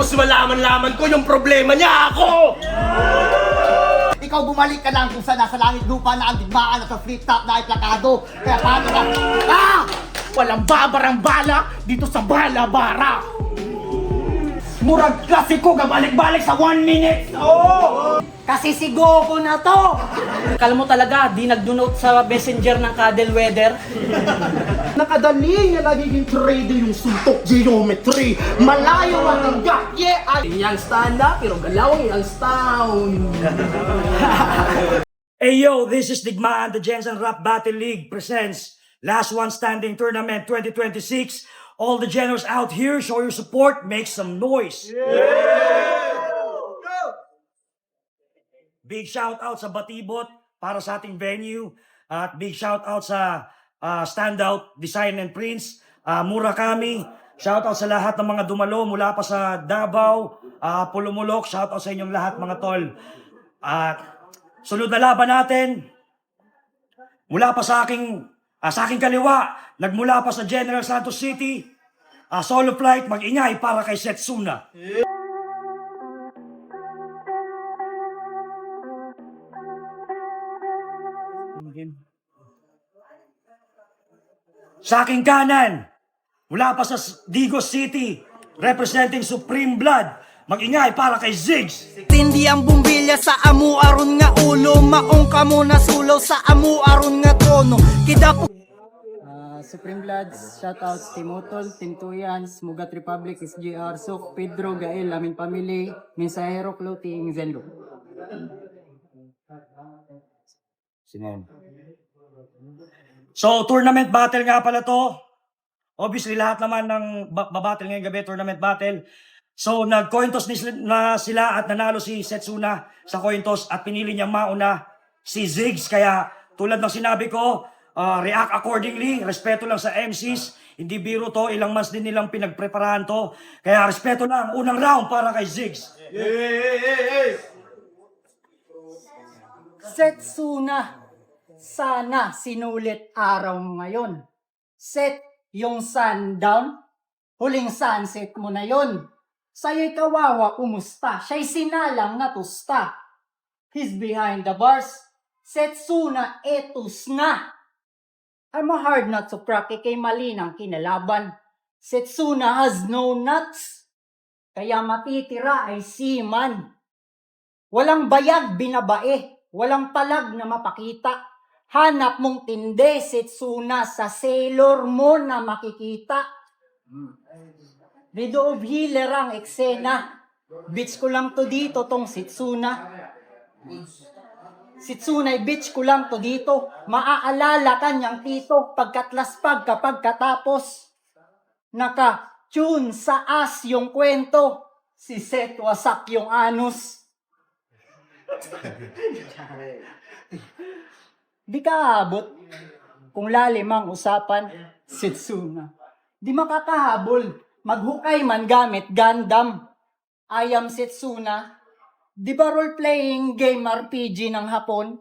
Tapos malaman-laman ko yung problema niya ako! Ikaw bumalik ka lang kung saan nasa langit lupa na ang digmaan at sa flip top na ay plakado. Kaya paano ka? Ah! Walang babarang bala dito sa Balabara! Murag klasiko ka balik-balik sa 1 minute! Oh! Kasi si Goku na to! Kala mo talaga, di nag-donote sa messenger ng Cuddle Weather? Nakadali niya nagiging 3D yung suntok geometry. Malayo ang hanggang ay iyang stand up pero galawang iyang stone. Hey yo, this is Digmaan, the Jensen Rap Battle League presents Last One Standing Tournament 2026. All the generals out here, show your support, make some noise. Big shout out sa Batibot para sa ating venue. At big shout out sa Standout Design and Prints, Murakami. Shout out sa lahat ng mga dumalo mula pa sa Davao, Pulumulok. Shout out sa inyong lahat mga tol. Sunod na laban natin. Mula pa sa aking kaliwa, nagmula pa sa General Santos City, solo flight, mag-ingay para kay Setsuna. Sa aking kanan, mula pa sa Digos City, representing Supreme Blood, mag-ingay para kay Ziggs. Tindi ang bumbilya sa amu aron nga ulo, maong kamo na sulaw sa amu aron nga trono. Kidapo Supreme Bloods, shoutouts Team Utol, Team Tuyans, Mugat Republic, SGR, Sok, Pedro, Gael, Amin Family, Mensahero Clothing, Zenlo. So, tournament battle nga pala to. Obviously, lahat naman ng babattle ngayong gabi, tournament battle. So, nag-coin toss na sila at nanalo si Setsuna sa coin toss at pinili niya mauna si Ziggs. Kaya, tulad ng sinabi ko, react accordingly. Respeto lang sa MCs. Hindi biro to. Ilang months din nilang pinagpreparahan to. Kaya, respeto lang. Unang round para kay Ziggs. Setsuna, sana sinulit araw mo ngayon. Set yung sundown, huling sunset mo na yon. Sa'yo'y kawawa, kumusta? Siya'y sinalang na tusta. He's behind the bars. Setsuna, etus na. I'm hard not to crack, kay mali ng kinalaban. Setsuna has no nuts. Kaya matitira ay seaman. Walang bayag, binabae. Walang palag na mapakita. Hanap mong tinde, Setsuna, sa sailor mo na makikita. Rido of healer ang eksena. Bitch ko lang to dito tong Setsuna. Setsuna'y bitch ko lang to dito. Maaalala kanyang tito pagkatlaspag kapag katapos. Naka-tune sa as yung kwento. Si Set wasak yung anus. Di ka abot kung lalim ang usapan, Setsuna. Di makakahabol, maghukay man gamit Gundam. I am Setsuna. Di ba role-playing game RPG ng Hapon?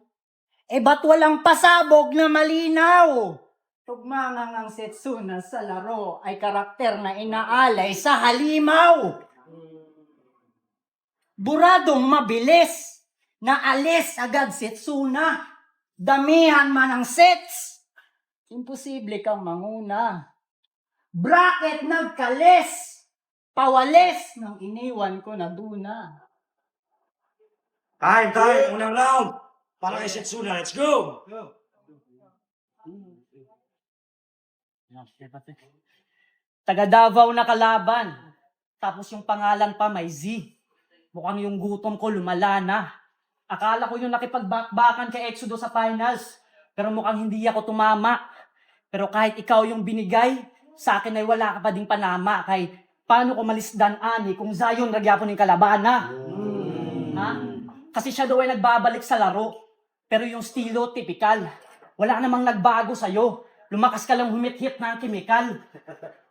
Ba't walang pasabog na malinaw? Tugmangang ang Setsuna sa laro ay karakter na inaalay sa halimaw. Buradong mabilis, naalis agad Setsuna. Damihan man ang sets, imposible kang manguna. Bracket nagkalis, pawalis ng iniwan ko na duna. Time, unang round para kay Setsuna. Let's go! Taga Davao na kalaban, tapos yung pangalan pa may Z. Mukhang yung gutom ko lumala na. Akala ko yung nakipagbakbakan kay Exodo sa finals, pero mukhang hindi ako tumama. Pero kahit ikaw yung binigay, sa akin ay wala ka pa ding panama. Kay paano ko malisdan ani kung Zion nagyapon yung kalabana? Ha? Kasi siya daw ay nagbabalik sa laro. Pero yung estilo, typical. Wala namang nagbago sa'yo. Lumakas ka lang humit-hit na ang kimikal.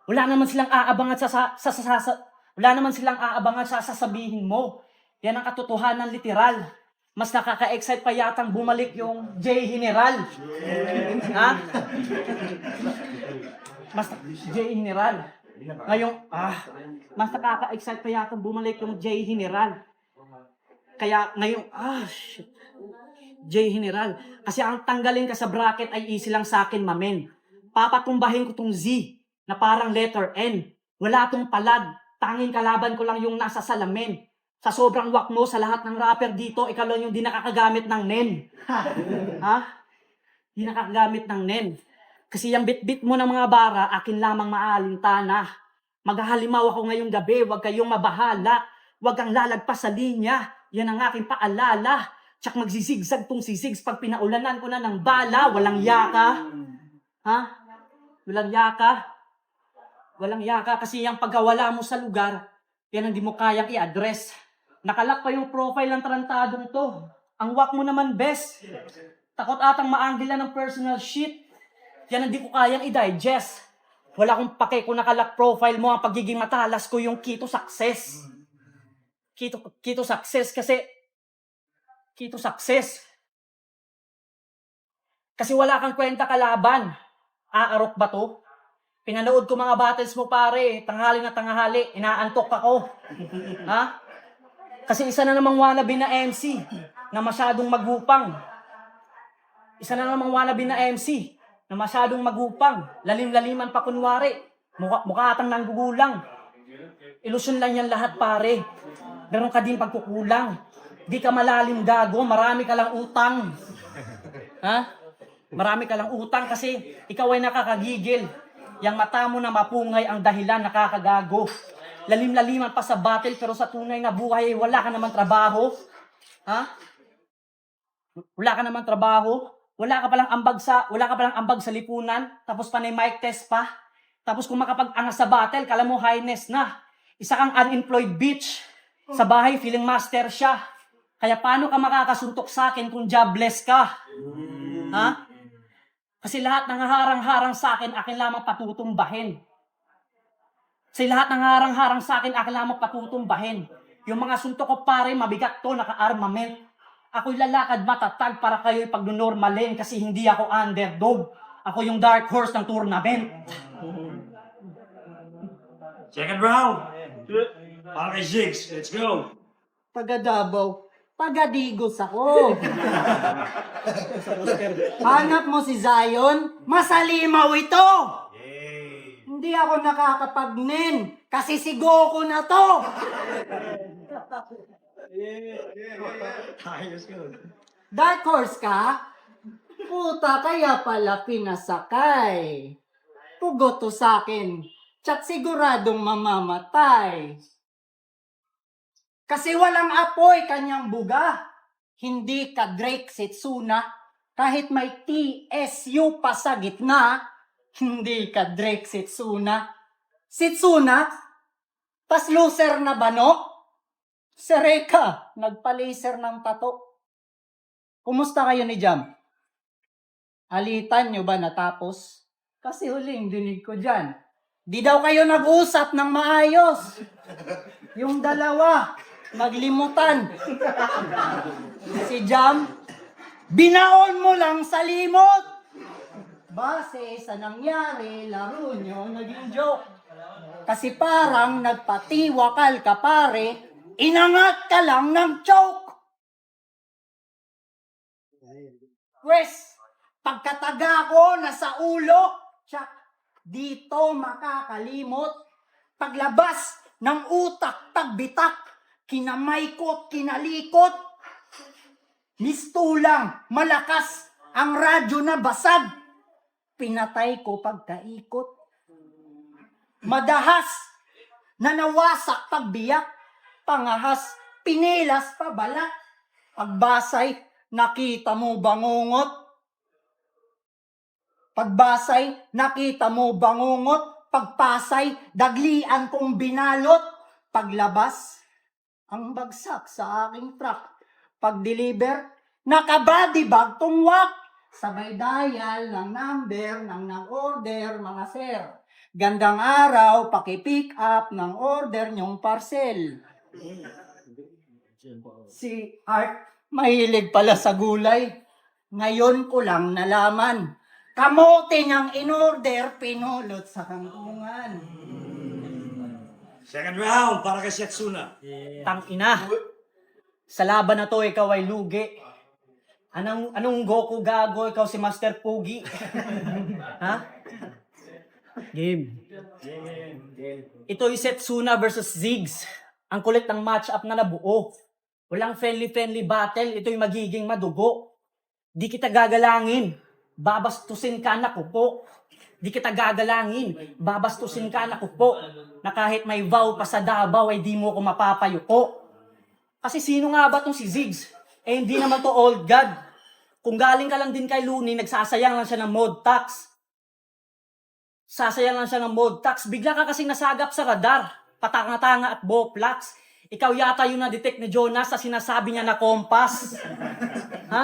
Wala naman silang aabangan sa sasabihin mo. Yan ang katotohanan literal. Mas nakaka-excite pa yatang bumalik yung J General. Ha? J General. Ngayong, mas nakaka-excite pa yata bumalik yung J General. Kaya ngayon, shit. J General. Kasi ang tanggalin ka sa bracket ay easy lang sa akin, mamen. Papatumbahin ko tong Z na parang letter N. Wala tong palad. Tanging kalaban ko lang yung nasa salamin. Sa sobrang wak mo, sa lahat ng rapper dito, ikaw lang yung di nakakagamit ng NEN. Ha? Di nakakagamit ng NEN. Kasi yung bit-bit mo ng mga bara, akin lamang maalintana. Maghahalimaw ako ngayong gabi, huwag kayong mabahala. Huwag kang lalagpas sa linya. Yan ang aking paalala. Tsak magsisigzag tong sisigs pag pinaulanan ko na ng bala. Walang yaka. Ha? Walang yaka. Walang yaka kasi yung pagkawala mo sa lugar, yan ang di mo kayang i-address. Nakalak pa yung profile ng tarantadong to. Ang wak mo naman, best. Takot atang maanggila ng personal shit. Yan ang di ko kayang i-digest. Wala akong pake kung nakalak profile mo, ang pagiging matalas ko yung key to success. Key to success kasi key to success. Kasi wala kang kwenta kalaban. Aarok ba to? Pinanood ko mga battles mo pare, tanghali na tanghali, inaantok ako. Ha? Kasi isa na namang wannabe na MC na masyadong magupang. Isa na namang wannabe na MC na masyadong magupang. Lalim-laliman pa kunwari. Mukha atang nanggugulang. Ilusyon lang yan lahat pare. Meron ka din pagkukulang. Di ka malalim gago, marami ka lang utang. Ha? Marami ka lang utang kasi ikaw ay nakakagigil. Yang mata mo na mapungay ang dahilan nakakagago. Lalim-laliman pa sa battle pero sa tunay na buhay wala ka naman trabaho. Ha? Wala ka naman trabaho. Wala ka palang ambag sa lipunan, tapos panay mic test pa. Tapos kung makapag-angas sa battle, kala mo highness na. Isa kang unemployed bitch. Sa bahay, feeling master siya. Kaya paano ka makakasuntok sa akin kung jobless ka? Ha? Kasi lahat ng harang-harang sa akin lamang patutumbahin. Kasi lahat ng harang-harang sa akin lamang patutumbahin. Yung mga suntok ko pare, mabigat to, naka-armament. Ako'y lalakad matatag para kayo'y pagnunormalin kasi hindi ako underdog. Ako yung dark horse ng tournament. Second round. Para kay Ziggs. Let's go. Taga Davao, taga Digos ako. Hanap mo si Zion, masalimaw ito. Hindi ako nakakapagnin kasi si Goku na to. Dark horse ka? Puta, kaya pala pinasakay. Pugot to sa akin. Tsak siguradong mamamatay. Kasi walang apoy kanyang buga. Hindi ka Drake Setsuna. Kahit may TSU pa sa gitna, hindi ka Drake Setsuna. Setsuna? Tas loser na ba no? Sereka, nagpa-laser ng tato. Kumusta kayo ni Jam? Alitan nyo ba natapos? Kasi huling dinig ko dyan. Di daw kayo nag-usap ng maayos. Yung dalawa, naglimutan. Si Jam, binaon mo lang sa limot. Base sa nangyari, laro nyo naging joke. Kasi parang nagpatiwakal ka pare, inangat ka lang ng choke. Pwes, pagkataga ko nasa ulo, tsak, dito makakalimot. Paglabas ng utak, pagbitak, kinamay ko't kinalikot. Mistulang, malakas, ang radyo na basag. Pinatay ko pagkaikot. Madahas, nanawasak pagbiyak. Pangahas, pinilas pabalat. Pagbasay, nakita mo bangungot? Pagbasay, nakita mo bangungot? Pagpasay, daglian kong binalot. Paglabas, ang bagsak sa aking truck. Pag-deliver, nakabody bag tungwak. Sabay dial ng number ng nag-order mga sir. Gandang araw, paki-pick up ng order nyong parcel. Si Art, mahilig pala sa gulay. Ngayon ko lang nalaman. Kamote niyang in-order, pinulot sa kangkungan. Second round para kay Setsuna. Tang ina. Sa laban na to, ikaw ay lugi. Anong Goku gago? Ikaw si Master Pugi. Ha? Game. Ito yung Setsuna versus Ziggs. Ang kulit ng match-up na nabuo. Walang friendly battle. Ito yung magiging madugo. Di kita gagalangin. Babastusin ka na kuko. Di kita gagalangin. Babastusin ka na kuko. Na kahit may vow pa sa Davao ay di mo ko mapapayuko. Kasi sino nga ba tong si Ziggs? Eh hindi naman to old god. Kung galing ka lang din kay Looney, nagsasayang lang siya ng mod tax. Sasayang lang siya ng mod tax. Bigla ka kasing nasagap sa radar. Patanga-tanga at boplax. Ikaw yata yung na-detect ni Jonas sa sinasabi niya na kompas. Ha?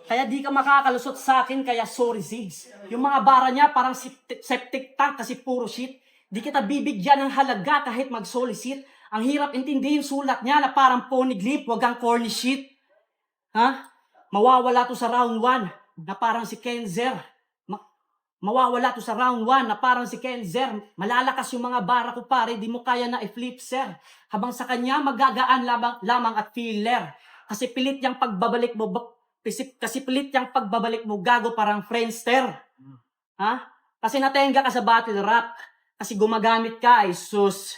Kaya di ka makakalusot sa akin, kaya sorry Ziggs. Yung mga bara niya parang septic tank kasi puro shit. Di kita bibigyan ng halaga kahit mag-solicit. Ang hirap intindihin sulat niya na parang poneglyph, wag ang corny shit. Ha? Mawawala to sa round 1 na parang si Kenzer. Mawawala to sa round 1 na parang si Kenzer. Malalakas yung mga bara ko pare, di mo kaya na i-flip sir. Habang sa kanya magagaan lamang at filler. Kasi pilit yung pagbabalik mo, gago parang Friendster. Ha? Kasi natenga ka sa battle rap. Kasi gumagamit ka ay sus.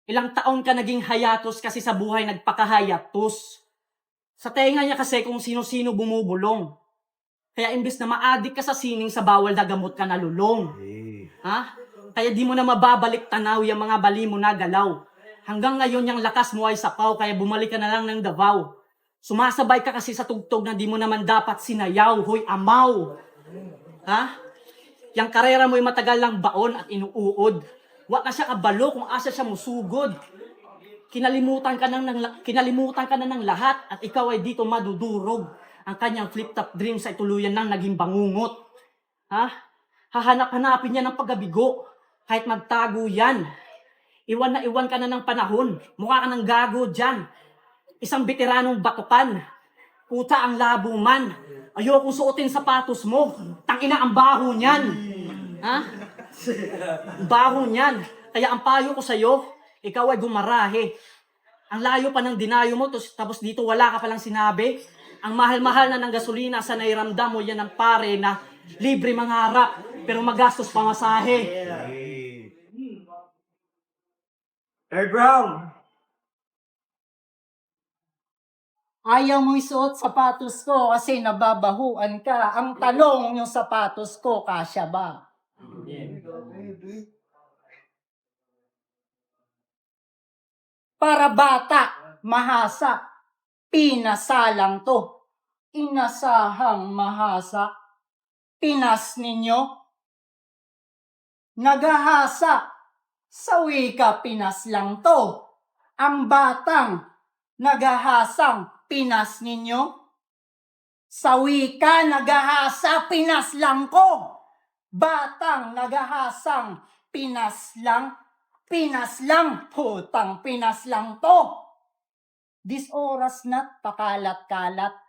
Ilang taon ka naging hayatos kasi sa buhay nagpakahayatos. Sa tenga niya kasi kung sino-sino bumubulong. Kaya imbis na ma-addict ka sa sining, sa bawal na gamot ka nalulong. Ha? Kaya di mo na mababalik tanaw yung mga bali mo na galaw. Hanggang ngayon yung lakas mo ay sapaw, kaya bumalik ka na lang ng Davao. Sumasabay ka kasi sa tugtog na di mo naman dapat sinayaw, hoy amaw. Ha? Yang karera mo'y matagal lang baon at inuuod. Wa na siya kabalo kung asa siya musugod. Kinalimutan ka na ng lahat at ikaw ay dito madudurog. Ang kanyang flip-top dreams ay tuluyan nang naging bangungot. Ha? Hahanap-hanapin niya ng paggabigo. Kahit magtago yan. Iwan na iwan ka na ng panahon. Mukha ka ng gago dyan. Isang veteranong batukan. Puta ang labo man. Ayokong suotin sapatos mo. Tangina ang baho niyan. Ha? Baho niyan. Kaya ang payo ko sa'yo, ikaw ay gumarahe. Ang layo pa ng dinayo mo, tapos dito wala ka palang sinabi. Ang mahal-mahal na ng gasolina sa nairamdam mo, yan ang pare na libre mangarap, pero magastos pamasahe. Third round. Ayaw mo isuot sapatos ko kasi nababahuan ka. Ang tanong, yung sapatos ko, kasya ba? Para bata, mahasa, pinasalang to. Inasahang mahasa, Pinas ninyo. Nagahasa, sa wika Pinas lang to. Ang batang, nagahasang Pinas ninyo. Sa wika, nagahasa, Pinas lang ko. Batang, nagahasang Pinas lang. Pinas lang, putang Pinas lang to. Dis oras na't pakalat-kalat.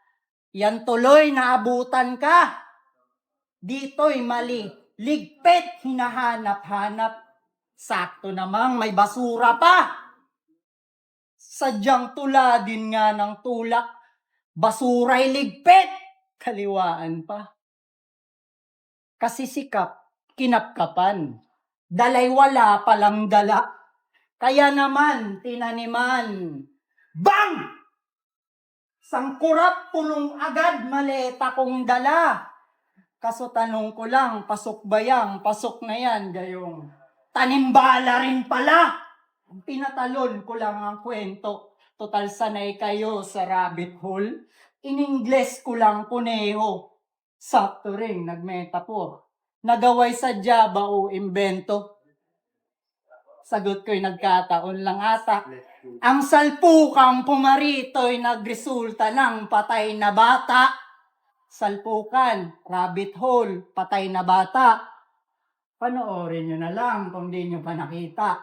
Yan tuloy naabutan ka. Dito'y mali. Ligpit, hinahanap-hanap. Sakto namang may basura pa. Sadyang tuladin nga ng tulak. Basura'y ligpit. Kaliwaan pa. Kasi sikap, kinapkapan. Dalay wala palang dala. Kaya naman, tinaniman. Bang! Sangkurap pulong agad, maleta kong dala. Kaso tanong ko lang, pasok bayang, pasok na yan, gayong. Tanimbala rin pala. Pinatalon ko lang ang kwento. Total sanay kayo sa rabbit hole. In Ingles ko lang kuneho. Sakto rin, nagmetaphor. Nagaway sa Java o imbento. Sagot ko'y nagkataon lang ata. Ang salpukang pumarito'y nagresulta ng patay na bata. Salpukan, rabbit hole, patay na bata. Panoorin nyo na lang kung di nyo pa nakita.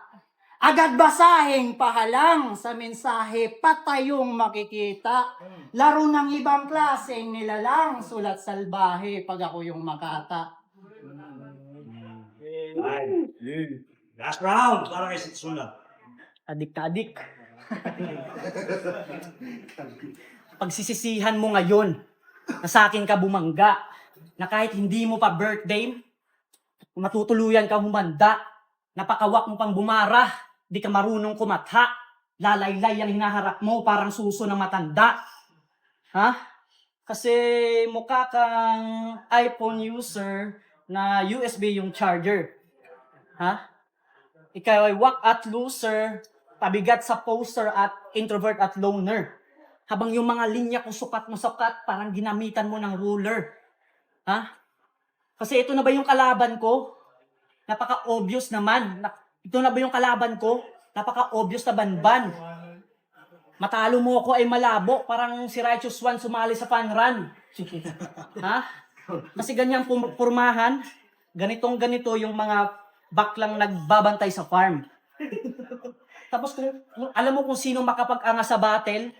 Agad basahin pahalang sa mensahe, patay yung makikita. Laro ng ibang klaseng nilalang, sulat salbahe pag ako yung makata. Last round para kay Setsuna. Adik na adik. Pagsisisihan mo ngayon na sa akin ka bumangga, na kahit hindi mo pa birthday, matutuluyan ka humanda, napakawak mo pang bumara, di ka marunong kumatha, lalaylay ang hinaharap mo parang suso ng matanda. Ha? Kasi mukha kang iPhone user na USB yung charger. Ha? Ikaw ay wak at loser, pabigat sa poster at introvert at loner. Habang yung mga linya kung sukat mo sukat, parang ginamitan mo ng ruler. Ha? Kasi ito na ba yung kalaban ko? Napaka-obvious naman. Ito na ba yung kalaban ko? Napaka-obvious na banban. Matalo mo ako ay malabo, parang si Righteous One sumali sa fun run. Ha? Kasi ganyang purmahan, ganitong ganito yung mga baklang nagbabantay sa farm. Tapos kung alam mo kung sino makapag-angas sa battle,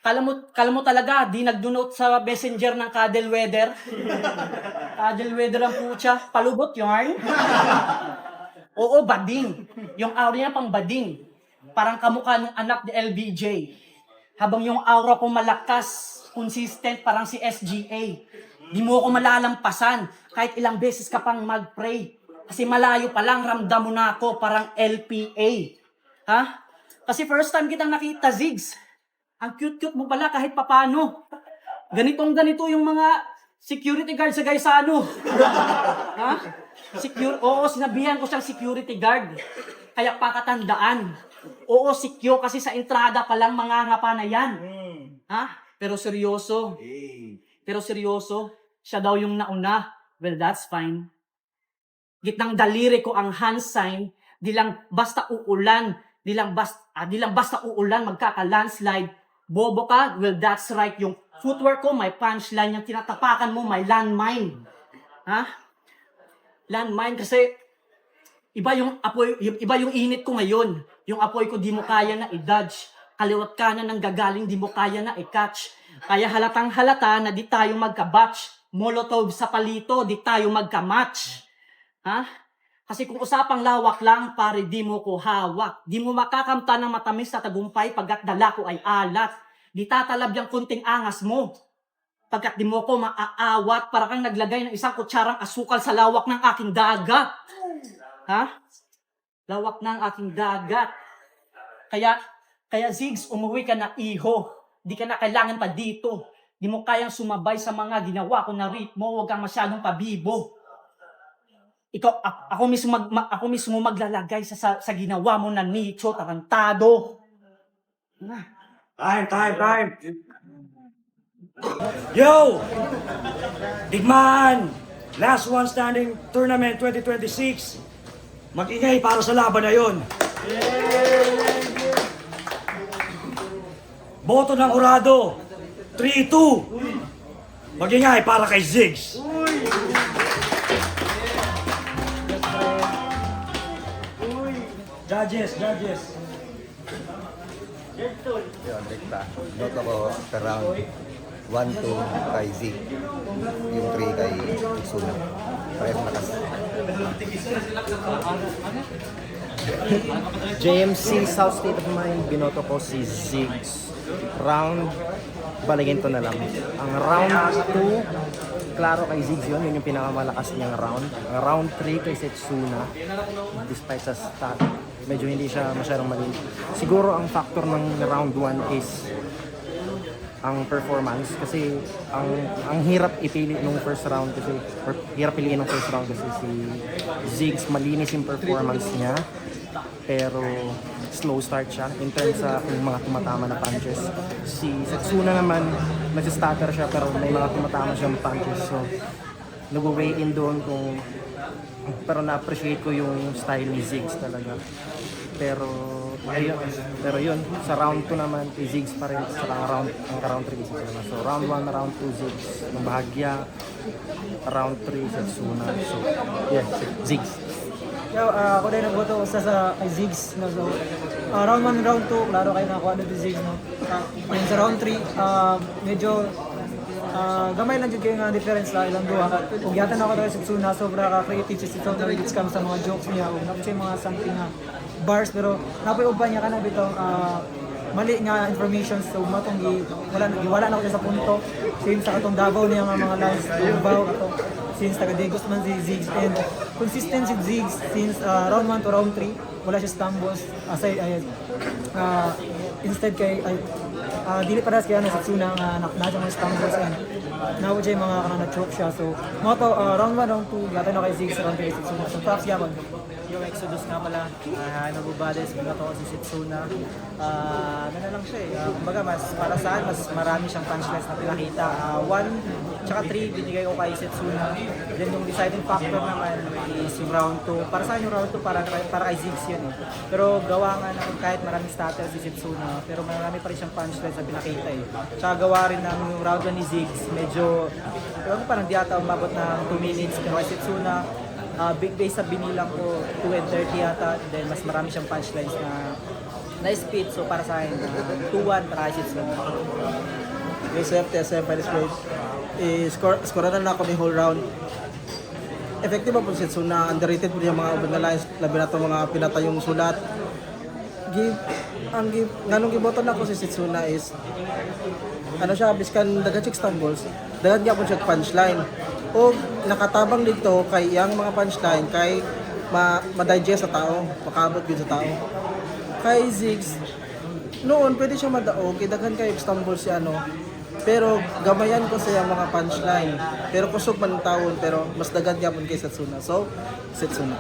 kala mo talaga, di nag-denote sa messenger ng cuddle weather. Cuddle weather ang putya, palubot yarn. Oo, bading. Yung aura niya pang bading. Parang kamukha ng anak ni LBJ. Habang yung aura ko malakas, consistent, parang si SGA. Di mo ako malalampasan kahit ilang beses ka pang mag-pray. Kasi malayo pa lang, ramdam mo na ako, parang LPA. Ha? Kasi first time kitang nakita, Ziggs. Ang cute-cute mo pala kahit papano. Ganito yung mga security guard sa Gaisano. Ha? Oo, sinabihan ko siyang security guard. Kaya pakatandaan. Oo, secure kasi sa entrada pa lang mangangapa na yan. Ha? Pero seryoso. Siya daw yung nauna. Well, that's fine. Gitnang daliri ko ang hand sign, di lang basta uulan, di lang basta uulan, magkaka-landslide. Bobo ka? Well, that's right. Yung footwork ko, may punchline. Yung tinatapakan mo, may landmine. Ha? Landmine kasi iba yung apoy, iba yung init ko ngayon. Yung apoy ko, di mo kaya na i-dodge. Kaliwat kanan ng gagaling, di mo kaya na i-catch. Kaya halatang halata na di tayo magka-batch. Molotov sa palito, di tayo magka-match. Ha? Kasi kung usapang lawak lang, pare, di mo ko hawak. Di mo makakamta ng matamis na tagumpay pagkat dala ko ay alat. Di tatalab yung kunting angas mo. Pagkat di mo ko maaawat, para kang naglagay ng isang kutsarang asukal sa lawak ng aking dagat. Ha? Lawak ng aking dagat. Kaya Ziggs, umuwi ka na iho. Di ka na kailangan pa dito. Di mo kayang sumabay sa mga ginawa ko na ritmo, huwag kang masyadong pabibo. Ako mismo maglalagay sa ginawa mo na nicho, tarantado. Time. Yo! Digmaan! Last one standing tournament 2026. Mag-ingay para sa laban na yun. Boto ng Urado. 3-2. Mag-ingay para kay Ziggs. Judges. Yun, dikta. Note ako sa round 1-2 kay Z. Yung 3 kay Suna. Parehas lakas. JMC South State of Mind, binoto ko si Ziggs. Round, baligin ko na lang. Ang round 2, klaro kay Ziggs yun yung pinakamalakas niyang round. Ang round 3 kay Setsuna, despite sa stat, medyo hindi siya masyadong maliit. Siguro ang factor ng round 1 is ang performance kasi ang hirap ipili nung first round kasi hirap piliin nung first round kasi si Ziggs malinis yung performance niya pero slow start siya in terms sa mga tumatama na punches. Si Setsuna naman nagsistutter siya pero may mga tumatama siyang punches so nag-weigh in doon pero na-appreciate ko yung style ni Ziggs talaga. Pero yun, sa round 2 naman, kay Ziggs pa rin, sa round 3 kay Setsuna. So round 1, round 2, Ziggs, ng bahagya, round 3, Setsuna. So, yeah, Ziggs. Ako din nagboto sa kay Ziggs. No? So, round 1, round 2, klaro kayo nakakuha na si Ziggs. No? Sa round 3, medyo gamay lang jud kayo nga difference la ilang duha. Ug yata na ako daw si Setsuna sobra ka creative si Setsuna with scam sa mga jokes niya ug napay mga something nga bars pero napay uban niya kana bitaw mali nga information so matong wala na ko sa punto since sa katong Davao niya nga mga lines Davao kato since taga Digos man si Ziggs and consistent si Ziggs since round 1 to round 3 wala siya stumbles aside instead kay dili para kay ano sa Setsuna nga nakna mga stumbles and now siya mga kana choke siya so mo to round 1 round 2 yata na kay Ziggs round 3 Setsuna so props gyapon. Yung Exodus nga pala, nabubades, binato ko si Setsuna. Ano na lang siya kumbaga mas para saan, mas marami siyang punchlines na pinakita. 1 tsaka 3 binigay ko kay Setsuna. Then yung deciding factor naman is yung round 2. Para saan yung round 2? Para kay Ziggs yun Pero gawa nga na kahit maraming stutter si Setsuna, pero marami pa rin siyang punchlines na pinakita Tsaka gawa rin ng yung round 1 ni Ziggs, medyo, parang di ata umabot ng 2 minutes. Pero kay Setsuna, big base sa binilang ko 2 and 30 yata, then mas marami siyang punchlines na speed, so para sa akin 2-1 para kay Setsuna. Yung TSM Finest Grade, score na ako ni whole round. Effective po si Setsuna, underrated po yung mga open na lines, labi na itong mga pinatayong sulat. Ganong giboton ako si Setsuna is, ano siya, biskan dagat siya stumbles, dagat niya po siya punchline. O nakatabang dito kay yang mga punchline kay ma-digest sa tao, makabot din sa tao. Kay Ziggs, noon pwede siya madaog, daghan kay stumble si ano, pero gamayan ko sa mga punchline. Pero kusog man ang taon, pero mas daghan gyapon kay Setsuna. So, Setsuna.